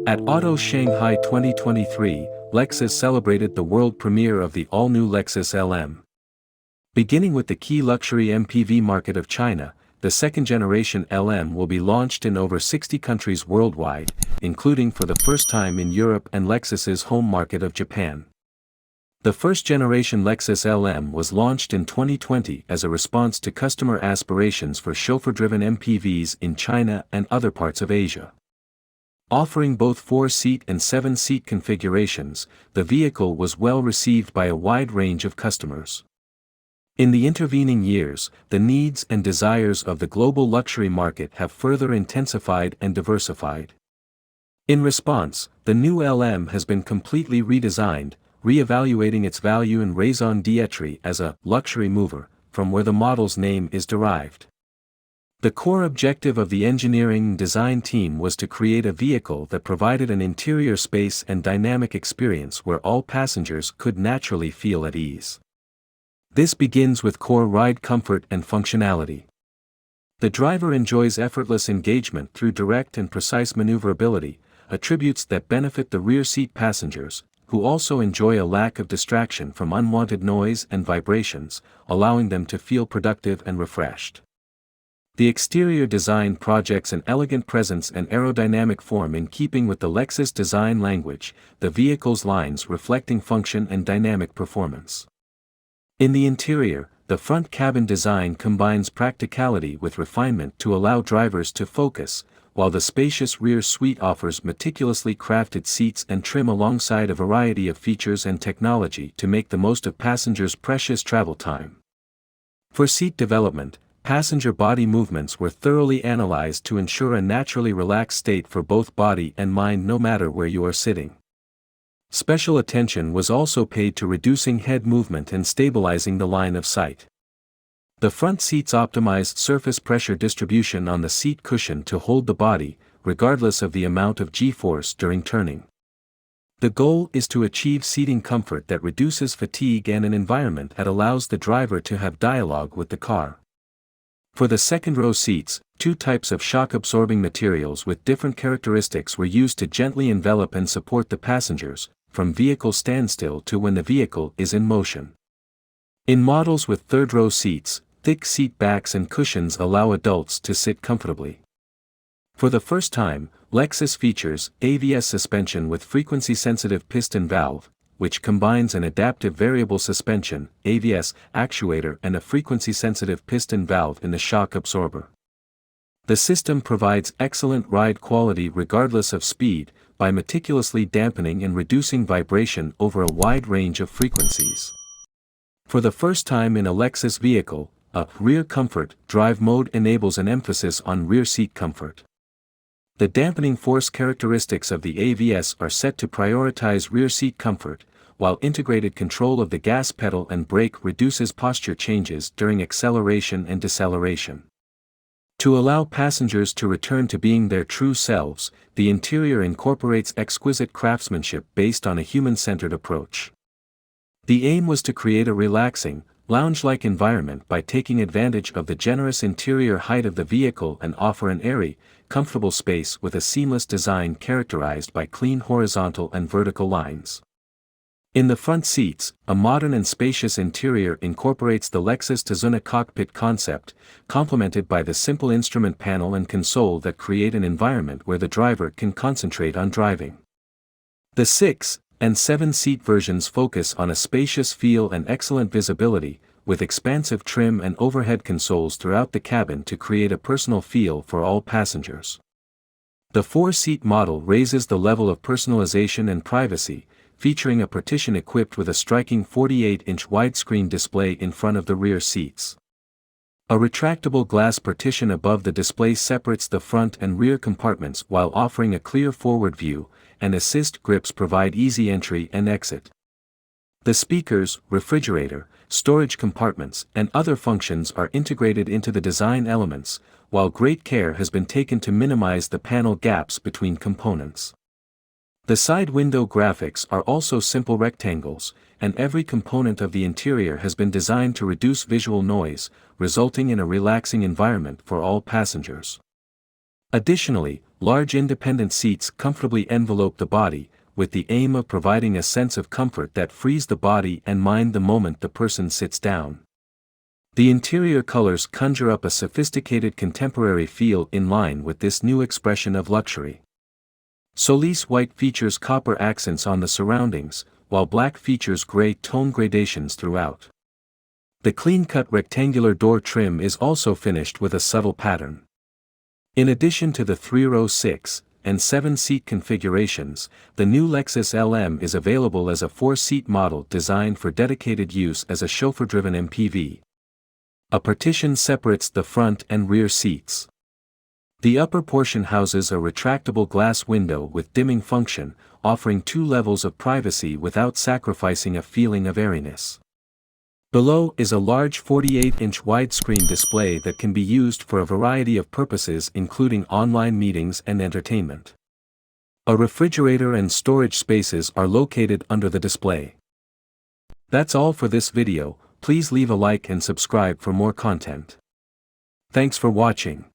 At Auto Shanghai 2023, Lexus celebrated the world premiere of the all-new Lexus LM. Beginning with the key luxury MPV market of China, the second-generation LM will be launched in over 60 countries worldwide, including for the first time in Europe and Lexus's home market of Japan. The first-generation Lexus LM was launched in 2020 as a response to customer aspirations for chauffeur-driven MPVs in China and other parts of Asia. Offering both 4-seat and 7-seat configurations, the vehicle was well received by a wide range of customers. In the intervening years, the needs and desires of the global luxury market have further intensified and diversified. In response, the new LM has been completely redesigned, reevaluating its value and raison d'être as a luxury mover, from where the model's name is derived. The core objective of the engineering and design team was to create a vehicle that provided an interior space and dynamic experience where all passengers could naturally feel at ease. This begins with core ride comfort and functionality. The driver enjoys effortless engagement through direct and precise maneuverability, attributes that benefit the rear seat passengers, who also enjoy a lack of distraction from unwanted noise and vibrations, allowing them to feel productive and refreshed. The exterior design projects an elegant presence and aerodynamic form in keeping with the Lexus design language, the vehicle's lines reflecting function and dynamic performance. In the interior, the front cabin design combines practicality with refinement to allow drivers to focus, while the spacious rear suite offers meticulously crafted seats and trim alongside a variety of features and technology to make the most of passengers' precious travel time. For seat development, passenger body movements were thoroughly analyzed to ensure a naturally relaxed state for both body and mind no matter where you are sitting. Special attention was also paid to reducing head movement and stabilizing the line of sight. The front seats optimized surface pressure distribution on the seat cushion to hold the body, regardless of the amount of G-force during turning. The goal is to achieve seating comfort that reduces fatigue and an environment that allows the driver to have dialogue with the car. For the second-row seats, two types of shock-absorbing materials with different characteristics were used to gently envelop and support the passengers, from vehicle standstill to when the vehicle is in motion. In models with third-row seats, thick seat backs and cushions allow adults to sit comfortably. For the first time, Lexus features ABS suspension with frequency-sensitive piston valve, which combines an adaptive variable suspension (AVS) actuator and a frequency-sensitive piston valve in the shock absorber. The system provides excellent ride quality regardless of speed, by meticulously dampening and reducing vibration over a wide range of frequencies. For the first time in a Lexus vehicle, a rear comfort drive mode enables an emphasis on rear seat comfort. The dampening force characteristics of the AVS are set to prioritize rear seat comfort, while integrated control of the gas pedal and brake reduces posture changes during acceleration and deceleration. To allow passengers to return to being their true selves, the interior incorporates exquisite craftsmanship based on a human-centered approach. The aim was to create a relaxing, lounge-like environment by taking advantage of the generous interior height of the vehicle and offer an airy, comfortable space with a seamless design characterized by clean horizontal and vertical lines. In the front seats, a modern and spacious interior incorporates the Lexus Tazuna cockpit concept, complemented by the simple instrument panel and console that create an environment where the driver can concentrate on driving. The 6- and 7-seat versions focus on a spacious feel and excellent visibility, with expansive trim and overhead consoles throughout the cabin to create a personal feel for all passengers. The 4-seat model raises the level of personalization and privacy, featuring a partition equipped with a striking 48-inch widescreen display in front of the rear seats. A retractable glass partition above the display separates the front and rear compartments while offering a clear forward view, and assist grips provide easy entry and exit. The speakers, refrigerator, storage compartments, and other functions are integrated into the design elements, while great care has been taken to minimize the panel gaps between components. The side window graphics are also simple rectangles, and every component of the interior has been designed to reduce visual noise, resulting in a relaxing environment for all passengers. Additionally, large independent seats comfortably envelope the body, with the aim of providing a sense of comfort that frees the body and mind the moment the person sits down. The interior colors conjure up a sophisticated contemporary feel in line with this new expression of luxury. Solis white features copper accents on the surroundings, while black features gray tone gradations throughout. The clean-cut rectangular door trim is also finished with a subtle pattern. In addition to the 3-row 6 and 7-seat configurations, the new Lexus LM is available as a 4-seat model designed for dedicated use as a chauffeur-driven MPV. A partition separates the front and rear seats. The upper portion houses a retractable glass window with dimming function, offering 2 levels of privacy without sacrificing a feeling of airiness. Below is a large 48-inch widescreen display that can be used for a variety of purposes including online meetings and entertainment. A refrigerator and storage spaces are located under the display. That's all for this video. Please leave a like and subscribe for more content. Thanks for watching.